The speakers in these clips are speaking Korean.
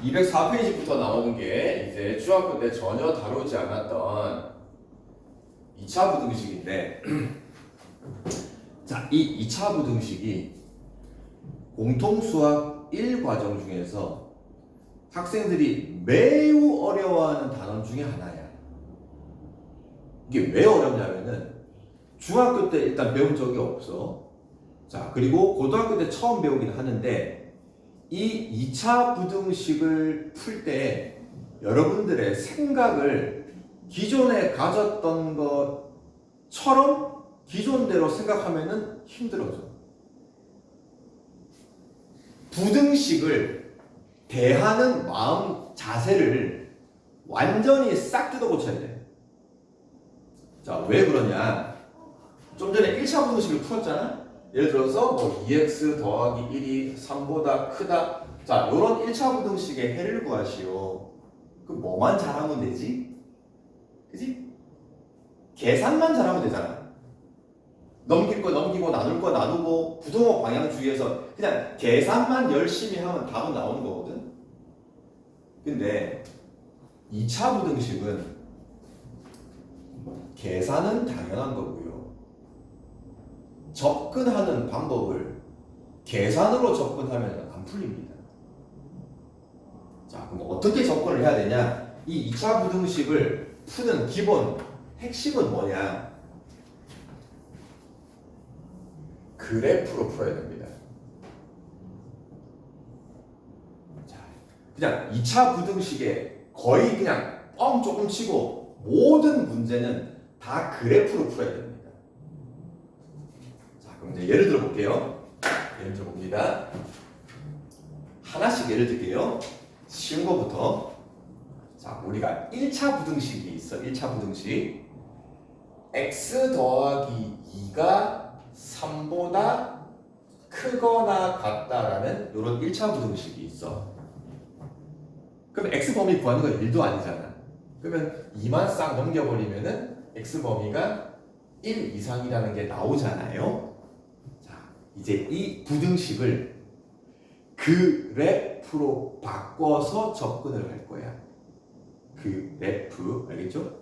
204페이지부터 나오는 게 이제 중학교 때 전혀 다루지 않았던 2차 부등식인데 자, 이 2차 부등식이 공통수학 1과정 중에서 학생들이 매우 어려워하는 단원 중에 하나야. 이게 왜 어렵냐면은 중학교 때 일단 배운 적이 없어. 자, 그리고 고등학교 때 처음 배우긴 하는데 이 2차 부등식을 풀 때 여러분들의 생각을 기존에 가졌던 것처럼 기존대로 생각하면은 힘들어져. 부등식을 대하는 마음 자세를 완전히 싹 뜯어 고쳐야 돼. 자, 왜 그러냐? 좀 전에 1차 부등식을 풀었잖아? 예를 들어서 뭐 2x 더하기 1이 3보다 크다. 자, 요런 1차 부등식의 해를 구하시오. 그 뭐만 잘하면 되지? 그지? 계산만 잘하면 되잖아. 넘길 거 넘기고 나눌 거 나누고 부등호 방향주의에서 그냥 계산만 열심히 하면 답은 나오는 거거든. 근데 2차 부등식은 계산은 당연한 거고요. 접근하는 방법을 계산으로 접근하면 안 풀립니다. 자, 그럼 어떻게 접근을 해야 되냐? 이 2차 부등식을 푸는 기본 핵심은 뭐냐? 그래프로 풀어야 됩니다. 자, 그냥 2차 부등식에 거의 그냥 뻥 조금 치고 모든 문제는 다 그래프로 풀어야 됩니다. 자, 그럼 이제 예를 들어 볼게요. 예를 들어 봅니다. 하나씩 예를 들게요. 쉬운 거부터. 자, 우리가 1차 부등식이 있어. 1차 부등식. x 더하기 2가 3보다 크거나 같다라는 이런 1차 부등식이 있어. 그럼 x 범위 구하는 건 1도 아니잖아. 그러면 2만 싹 넘겨버리면은 x 범위가 1 이상이라는 게 나오잖아요. 자, 이제 이 부등식을 그래프로 바꿔서 접근을 할 거야. 그래프, 알겠죠?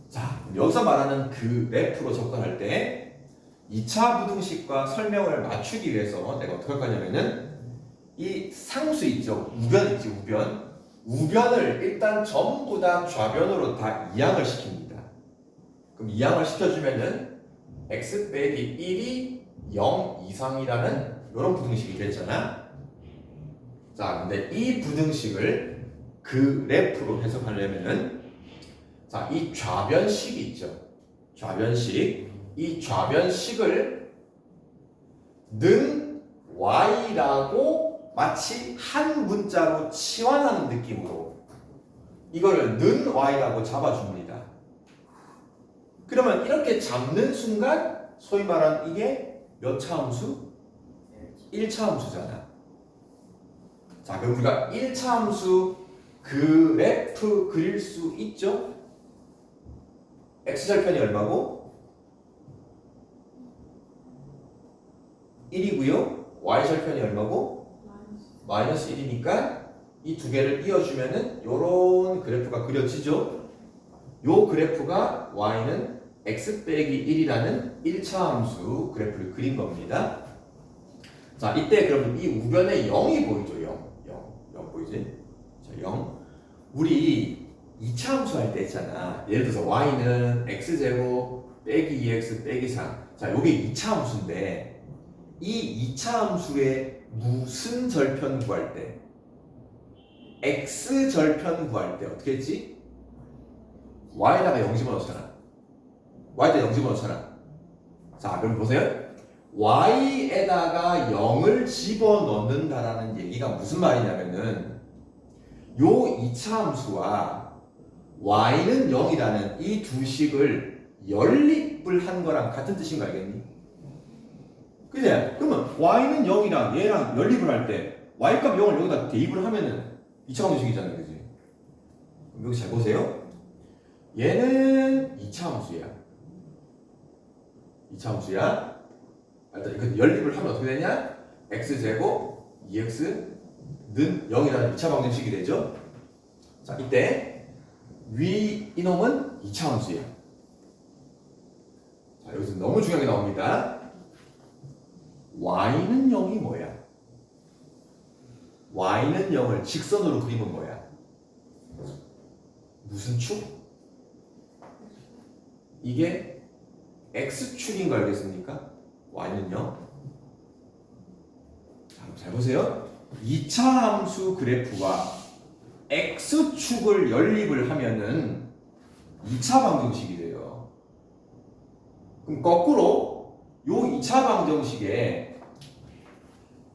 자, 여기서 말하는 그래프로 접근할 때 2차 부등식과 설명을 맞추기 위해서 내가 어떻게 할 거냐면은 이 상수 있죠? 우변 있지, 우변. 우변을 일단 전부 다 좌변으로 다 이항을 시킵니다. 그럼 이항을 시켜주면은 x 빼기 1이 0 이상이라는 이런 부등식이 됐잖아. 자, 근데 이 부등식을 그래프로 해석하려면은 자, 이 좌변식이 있죠. 좌변식. 이 좌변식을 는 y라고 마치 한 문자로 치환하는 느낌으로 이거를 는 y라고 잡아줍니다. 그러면 이렇게 잡는 순간 소위 말하는 이게 몇 차 함수? 1차 함수잖아. 자, 그럼 우리가 1차 함수 그래프 그릴 수 있죠? x절편이 얼마고? 1이고요. y절편이 얼마고? 마이너스 1이니까 이 두 개를 이어주면은 요런 그래프가 그려지죠? 요 그래프가 y는 x 빼기 1이라는 1차 함수 그래프를 그린 겁니다. 자, 이때 그러면 이 우변에 0이 보이죠? 0 보이지? 자, 0. 우리 2차 함수 할 때 있잖아. 예를 들어서 y는 x제곱 빼기 2x 빼기 3. 자, 요게 2차 함수인데 이 2차 함수의 무슨 절편 구할 때? x절편 구할 때 어떻게 했지? y에다가 0 집어넣잖아. y에다 0 집어넣잖아. 자, 그럼 보세요. y에다가 0을 집어넣는다라는 얘기가 무슨 말이냐면은 요 2차 함수와 y는 0이라는 이 두 식을 연립을 한 거랑 같은 뜻인 거 알겠니? 그래? 그러면 y는 0이랑 얘랑 연립을 할 때 y값 0을 여기다 대입을 하면은 2차 함수식이잖아요. 그지? 그럼 여기 잘 보세요. 얘는 2차 함수야. 2차 함수야. 일단 그 연립을 하면 어떻게 되냐? x제곱 2x 는 0이라는 2차 방정식이 되죠. 자, 이때 위 이놈은 2차 함수야. 자, 여기서 너무 중요한 게 나옵니다. y는 0이 뭐야? y는 0을 직선으로 그리면 뭐야? 무슨 축? 이게 x축인 거 알겠습니까? y는 0. 자, 잘 보세요. 2차 함수 그래프와 x축을 연립을 하면은 2차 방정식이 돼요. 그럼 거꾸로 요 2차 방정식에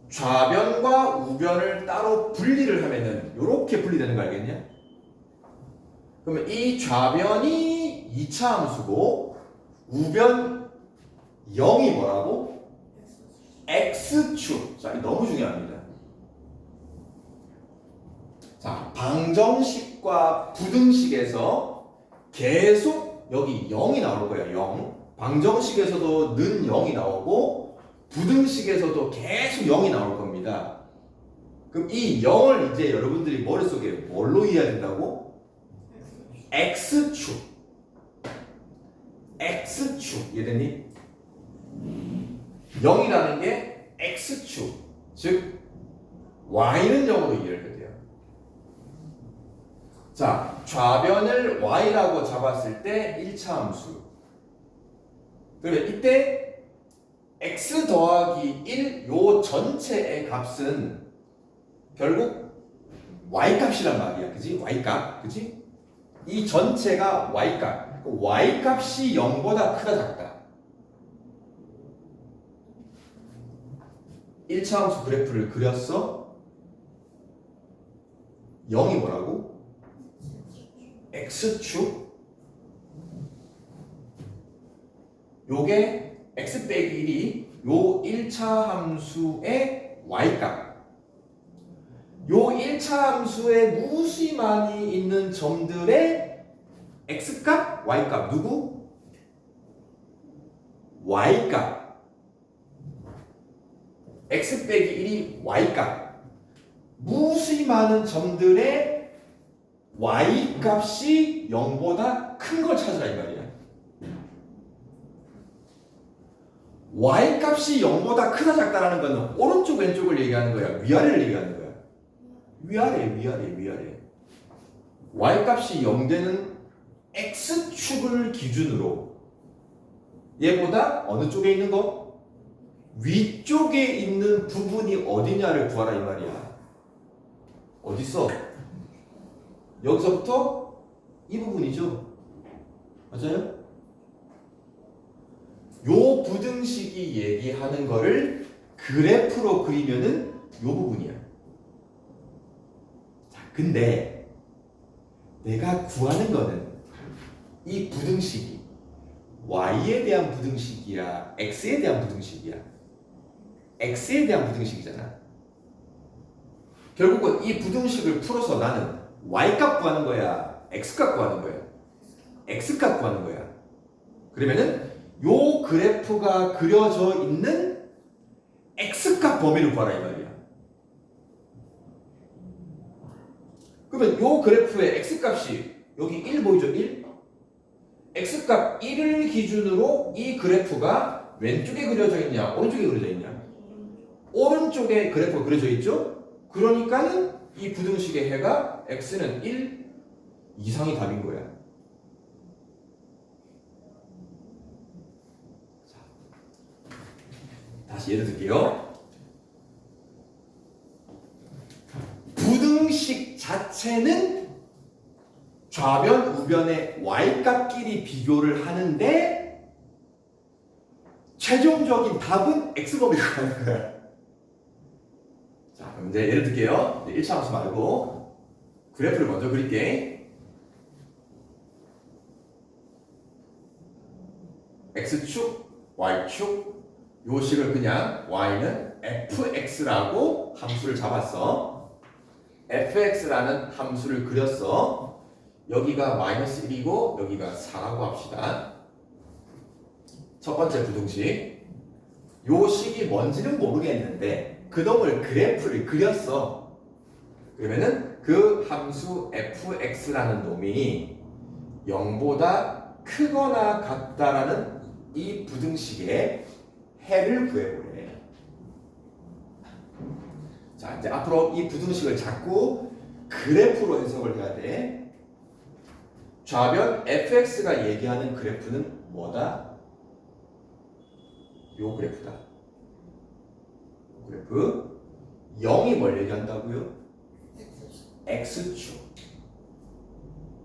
좌변과 우변을 따로 분리를 하면은 요렇게 분리되는 거 알겠냐? 그러면 이 좌변이 2차 함수고 우변 0이 뭐라고? x축. 자, 너무 중요합니다. 자, 방정식과 부등식에서 계속 여기 0이 나올 거예요. 0. 방정식에서도 는 0이 나오고 부등식에서도 계속 0이 나올 겁니다. 그럼 이 0을 이제 여러분들이 머릿속에 뭘로 이해해야 된다고? x축. x축. 이해됐니? 0이라는 게 x축. 즉 y는 0으로 이해를 해야 돼요. 자, 좌변을 y라고 잡았을 때 1차 함수. 그러면 이때 x 더하기 1 요 전체의 값은 결국 y 값이란 말이야. 그지? y 값. 그지? 이 전체가 y 값. y 값이 0보다 크다 작다. 1차 함수 그래프를 그렸어. 0이 뭐라고? x축. 요게 x 빼기 1이 요 1차 함수의 y값. 요 1차 함수에 무수히 많이 있는 점들의 x값, y값. 누구? y값. x 빼기 1이 y값. 무수히 많은 점들의 y값이 0보다 큰 걸 찾으라 이 말이야. y값이 0보다 크다 작다라는 거는 오른쪽 왼쪽을 얘기하는 거야? 위아래를 얘기하는 거야? 위아래. y값이 0 되는 x축을 기준으로 얘보다 어느 쪽에 있는 거? 위쪽에 있는 부분이 어디냐를 구하라 이 말이야. 어딨어? 여기서부터 이 부분이죠. 맞아요? 요 부등식이 얘기하는 거를 그래프로 그리면은 요 부분이야. 자, 근데 내가 구하는 거는 이 부등식이 y에 대한 부등식이야, x에 대한 부등식이야. x에 대한 부등식이잖아. 결국은 이 부등식을 풀어서 나는 y값 구하는 거야, x값 구하는 거야, x값 구하는 거야. 그러면은 요 그래프가 그려져 있는 x값 범위를 구하라 이 말이야. 그러면 요 그래프의 x값이 여기 1 보이죠? 1? x값 1을 기준으로 이 그래프가 왼쪽에 그려져 있냐, 오른쪽에 그려져 있냐? 오른쪽에 그래프가 그려져 있죠? 그러니까는 이 부등식의 해가 x는 1 이상이 답인 거야. 자, 다시 예를 들게요. 부등식 자체는 좌변, 우변의 y값끼리 비교를 하는데 최종적인 답은 x범위로 가는 거야. 자, 그럼 이제 예를 들게요. 1차 함수 말고 그래프를 먼저 그릴게. x축, y축. 요 식을 그냥 y는 fx라고 함수를 잡았어. fx라는 함수를 그렸어. 여기가 마이너스 1이고 여기가 4라고 합시다. 첫 번째 부등식. 요 식이 뭔지는 모르겠는데 그놈을 그래프를 그렸어. 그러면은 그 함수 fx라는 놈이 0보다 크거나 같다라는 이 부등식의 해를 구해보래. 자, 이제 앞으로 이 부등식을 자꾸 그래프로 해석을 해야 돼. 좌변 fx가 얘기하는 그래프는 뭐다? 요 그래프다. 요 그래프 0이 뭘 얘기한다고요? x축.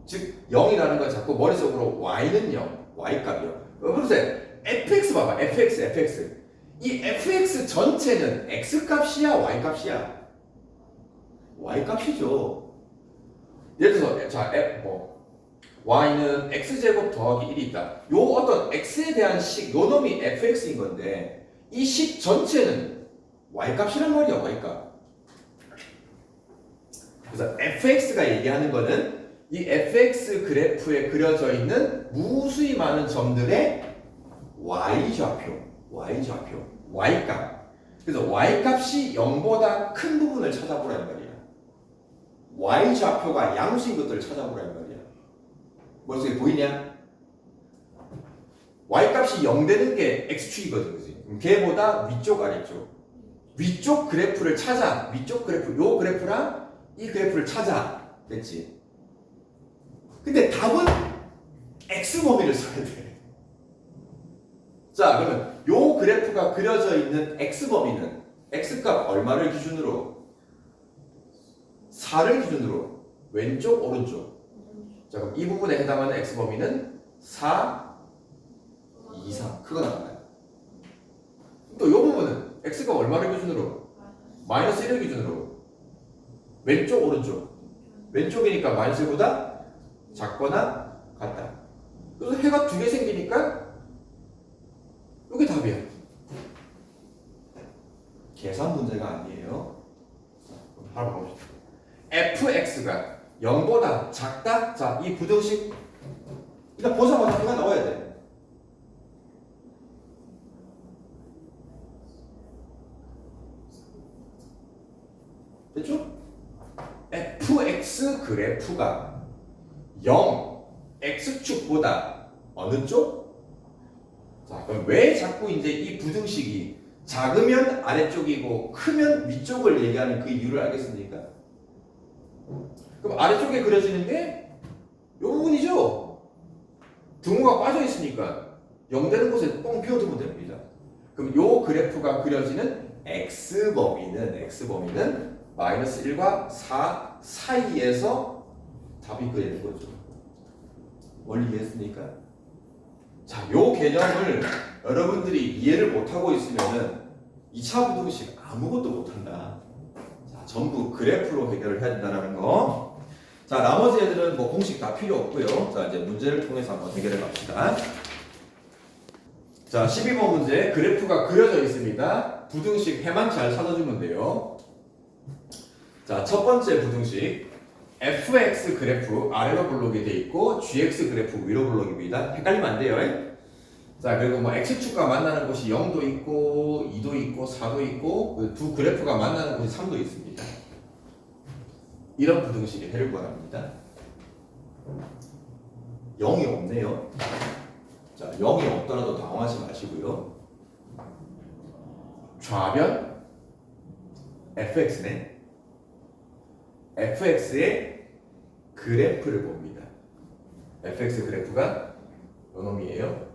즉 0이라는 건 자꾸 머릿속으로 y는 0, y값이요. 그러세요. fx 봐봐. fx. 이 fx 전체는 x값이야, y값이야? y값이죠. 예를 들어서 자, y는 x제곱 더하기 1이 있다. 요 어떤 x에 대한 식, 요 놈이 fx인 건데 이 식 전체는 y값이란 말이야, y값. 그래서 fx가 얘기하는 거는 이 fx 그래프에 그려져 있는 무수히 많은 점들의 y좌표, y값. 그래서 y값이 0보다 큰 부분을 찾아보라는 말이야. y좌표가 양수인 것들을 찾아보라는 말이야. 머릿속에 보이냐? y값이 0 되는 게 x축이거든, 그지? 걔보다 위쪽, 아래쪽. 위쪽 그래프를 찾아. 위쪽 그래프, 요 그래프랑 이 그래프를 찾아. 됐지? 근데 답은 x 범위를 써야 돼. 자, 그러면 요 그래프가 그려져 있는 x 범위는 x값 얼마를 기준으로? 4를 기준으로 왼쪽, 오른쪽. 자, 그럼 이 부분에 해당하는 x 범위는 4, 2, 3 크거나 같아요. 또 이 부분은 x가 얼마를 기준으로? 마이너스 1을 기준으로 왼쪽, 오른쪽. 왼쪽이니까 마이너스 1보다 작거나 같다. 그래서 해가 두 개 생기니까 이게 답이야. 계산 문제가 아니에요. 바로 가봅시다. fx가 0보다 작다? 자, 이 부등식 일단 보자마자 해가 나와야 돼. 됐죠? fx 그래프가 0, x축보다 어느 쪽? 자, 그럼 왜 자꾸 이제 이 부등식이 작으면 아래쪽이고 크면 위쪽을 얘기하는 그 이유를 알겠습니까? 그럼 아래쪽에 그려지는 게 이 부분이죠. 등호가 빠져 있으니까 0 되는 곳에 뻥 비워두면 됩니다. 그럼 이 그래프가 그려지는 x범위는 마이너스 1과 4 사이에서 답이 그리는 거죠. 원리 이해했습니까? 자, 요 개념을 여러분들이 이해를 못하고 있으면은 2차 부등식 아무것도 못한다. 자, 전부 그래프로 해결을 해야 된다는 거. 자, 나머지 애들은 뭐 공식 다 필요 없고요. 자, 이제 문제를 통해서 한번 해결해 갑시다. 자, 12번 문제. 그래프가 그려져 있습니다. 부등식 해만 잘 찾아주면 돼요. 자, 첫 번째 부등식. fx 그래프 아래로 블록이 돼 있고 gx 그래프 위로 블록입니다. 헷갈리면 안 돼요. 자, 그리고 뭐 x축과 만나는 곳이 0도 있고 2도 있고 4도 있고 두 그래프가 만나는 곳이 3도 있습니다. 이런 부등식의 해를 구합니다. 0이 없네요. 자, 0이 없더라도 당황하지 마시고요. 좌변 fx네. fx의 그래프를 봅니다. fx 그래프가 요 놈이에요.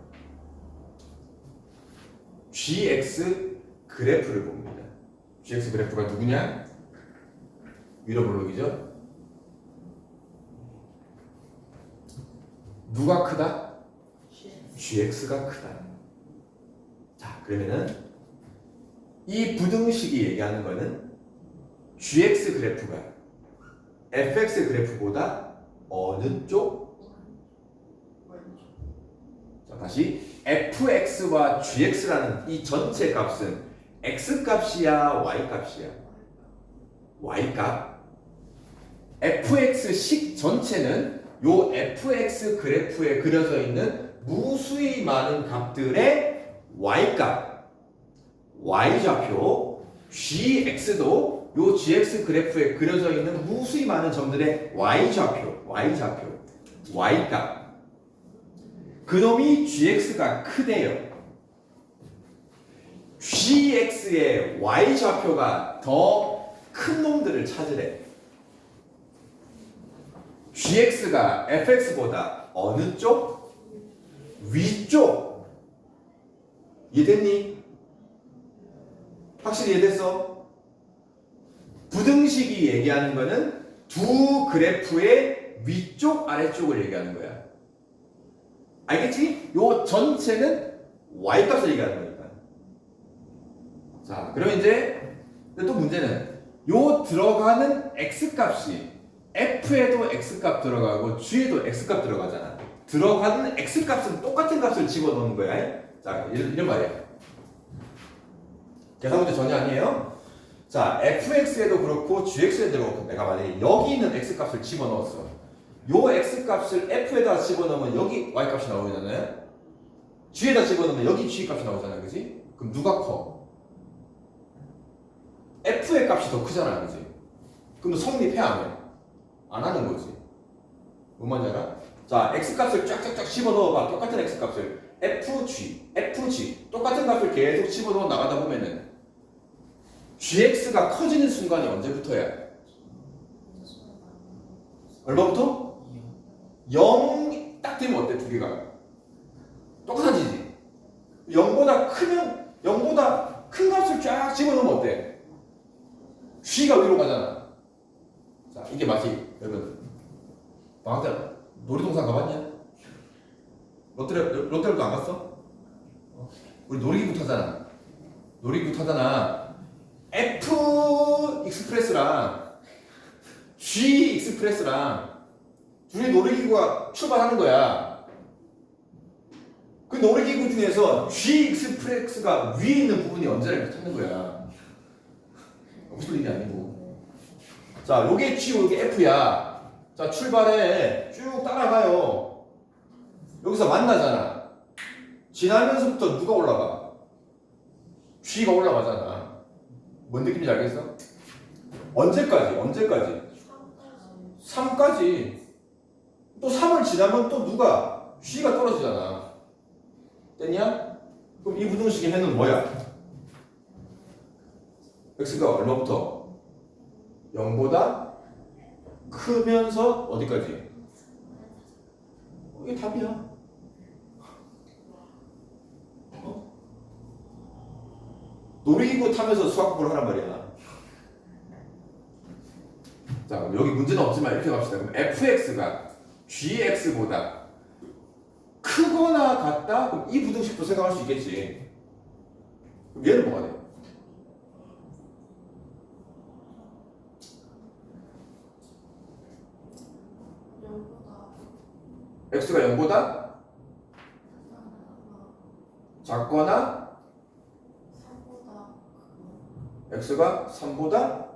gx 그래프를 봅니다. gx 그래프가 누구냐? 위로 블록이죠. 누가 크다? gx가 크다. 자, 그러면은 이 부등식이 얘기하는 거는 gx 그래프가 fx 그래프보다 어느 쪽? 자, 다시 fx와 gx라는 이 전체 값은 x값이야, y값이야? y값. fx식 전체는 요 fx 그래프에 그려져 있는 무수히 많은 값들의 y값, y좌표, gx도 요 gx 그래프에 그려져 있는 무수히 많은 점들의 y좌표, y값. 그놈이 gx가 크대요. gx의 y좌표가 더 큰 놈들을 찾으래. gx가 fx보다 어느 쪽? 위쪽. 이해됐니? 확실히 이해됐어? 부등식이 얘기하는 거는 두 그래프의 위쪽 아래쪽을 얘기하는 거야. 알겠지? 요 전체는 y값을 얘기하는 거니까. 자, 그럼 이제 또 문제는 요 들어가는 x값이 f에도 x값 들어가고 g에도 x값 들어가잖아. 들어가는 x값은 똑같은 값을 집어넣는 거야. 자, 이런 말이야. 계산 문제 전혀 아니에요. 자, fx에도 그렇고 gx에도 그렇고 내가 만약에 여기 있는 x값을 집어넣었어. 요 x값을 f에다 집어넣으면 여기 y값이 나오잖아요. g에다 집어넣으면 여기 g값이 나오잖아. 그지? 그럼 누가 커? f의 값이 더 크잖아. 그지? 그럼 성립해 안 해? 안 하는 거지. 뭔 말인지 알아? 자, x값을 쫙쫙쫙 집어넣어봐. 똑같은 x값을 fg 똑같은 값을 계속 집어넣어 나가다 보면은 gx가 커지는 순간이 언제부터야? 얼마부터? 0 딱 되면 어때? 두 개가 똑같아지지. 0보다 크면 0보다 큰 값을 쫙 집어넣으면 어때? g가 위로 가잖아. 자, 이게 마치 여러분 방학 때 놀이동산 가봤냐? 롯데월드 안 갔어? 우리 놀이기구 타잖아. 놀이기구 타잖아. F 익스프레스랑 G 익스프레스랑 둘이 놀이기구가 출발하는 거야. 그 놀이기구 중에서 G 익스프레스가 위에 있는 부분이 언제나 이렇게 찾는 거야. 무슨 일이 아니고. 자, 요게 G, 요게 F야. 자, 출발해. 쭉 따라가요. 여기서 만나잖아. 지나면서부터 누가 올라가? G가 올라가잖아. 뭔 느낌인지 알겠어? 언제까지? 3까지. 또 3을 지나면 또 누가? G가 떨어지잖아. 됐냐? 그럼 이 부등식의 해는 뭐야? x가 얼마부터? 0보다 크면서 어디까지? 이게 답이야. 놀이기구 타면서 수학 공부를 하란 말이야. 자, 그럼 여기 문제는 없지만 이렇게 갑시다. 그럼 fx가 gx보다 크거나 같다? 그럼 이 부등식도 생각할 수 있겠지. 그럼 얘는 뭐가 돼? x가 0보다 작거나 x가 3보다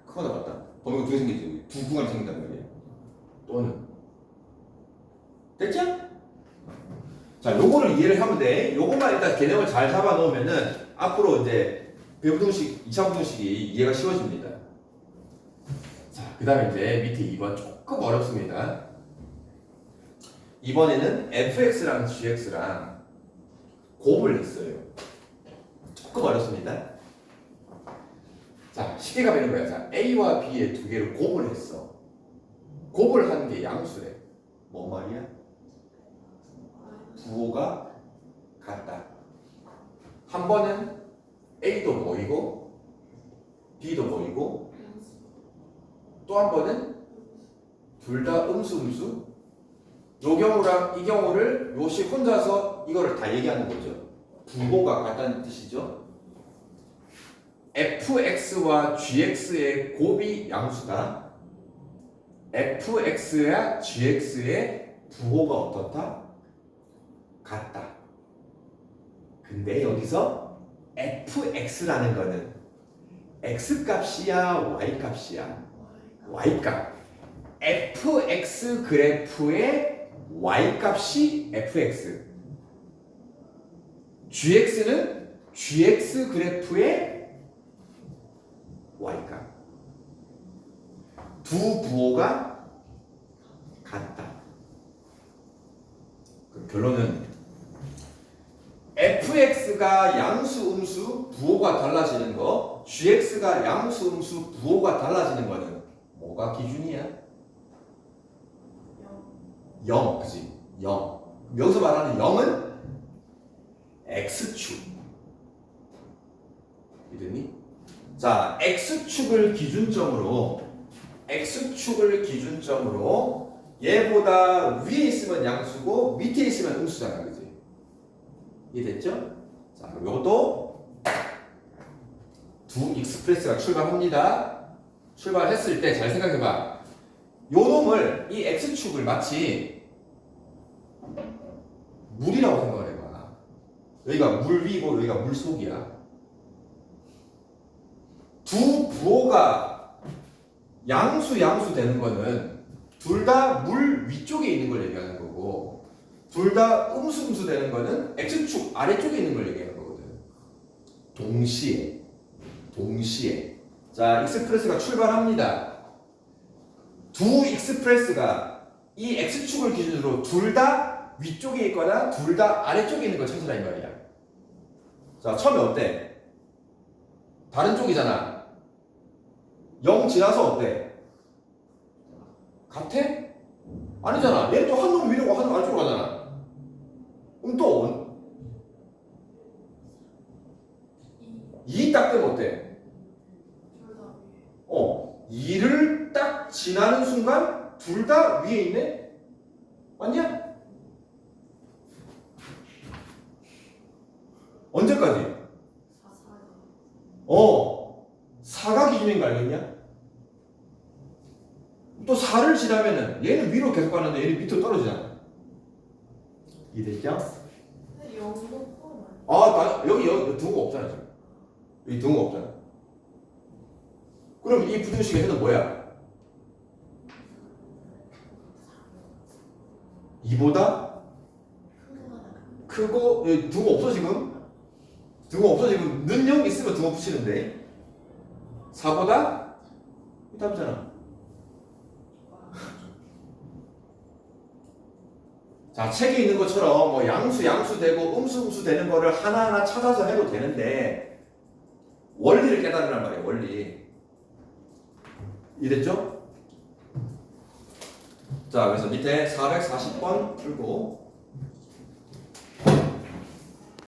크거나 같다. 범위가 두 개 생기지. 두 구간이 생긴단 말이야. 또는 됐죠? 자, 요거를 이해를 하면 돼. 요것만 일단 개념을 잘 잡아 놓으면은 앞으로 이제 배부등식, 2차 부등식이 이해가 쉬워집니다. 자, 그 다음에 이제 밑에 2번 조금 어렵습니다. 이번에는 fx랑 gx랑 곱을 했어요. 조금 어렵습니다. 자, 쉽게 가면 거야. 자, a와 b의 두 개를 곱을 했어. 곱을 하는 게 양수래. 뭐 말이야? 부호가 같다. 한 번은 a도 모이고 b도 모이고 또 한 번은 둘 다 음수 요 경우랑 이 경우를 요시 혼자서 이거를 다 얘기하는 거죠. 부호가 같다는 뜻이죠. fx와 gx의 곱이 양수다. fx와 gx의 부호가 어떻다? 같다. 근데 여기서 fx라는 거는 x값이야 y값이야? y값. fx 그래프의 y값이 fx, gx는 gx 그래프의 y값. 두 부호가 같다. 그 결론은 fx가 양수, 음수, 부호가 달라지는 거, gx가 양수, 음수, 부호가 달라지는 거는 뭐가 기준이야? 0, 그지? 0. 여기서 말하는 0은 x축. 이랬니? 자, x축을 기준점으로 얘보다 위에 있으면 양수고 밑에 있으면 음수잖아, 그지? 이해됐죠? 자, 그럼 이것도 두 익스프레스가 출발합니다. 출발했을 때 잘 생각해봐. 요 놈을, 이 x축을 마치 물이라고 생각을 해봐. 여기가 물 위고 여기가 물 속이야. 두 부호가 양수 되는 거는 둘 다 물 위쪽에 있는 걸 얘기하는 거고, 둘 다 음수 되는 거는 x축 아래쪽에 있는 걸 얘기하는 거거든. 동시에. 자, 익스프레스가 출발합니다. 두 익스프레스가 이 x축을 기준으로 둘 다 위쪽에 있거나 둘 다 아래쪽에 있는 걸 찾으라 이 말이야. 자, 처음에 어때? 다른 쪽이잖아. 0 지나서 어때? 같아? 아니잖아. 얘는 또 한 놈 위로 한 놈 아래쪽으로 가잖아. 그럼 또 2 딱 되면 어때? 2를 딱 지나는 순간 둘 다 위에 있네? 맞냐? 언제까지? 4가 기준인 거 알겠냐? 또 4를 지나면은 얘는 위로 계속 가는데 얘는 밑으로 떨어지잖아. 이해됐죠? 여기 등호가 없잖아 지금. 여기 등호가 없잖아. 그럼 이 부등식의 해는 뭐야? 2보다 크고 여기 등호 없어 지금? 등호 없어 지금. 는형 있으면 등호 붙이는데 4보다 이 답이잖아. 자, 책에 있는 것처럼 뭐 양수 되고 음수 되는 거를 하나하나 찾아서 해도 되는데 원리를 깨달으란 말이에요. 원리. 이해됐죠? 자, 그래서 밑에 440번 풀고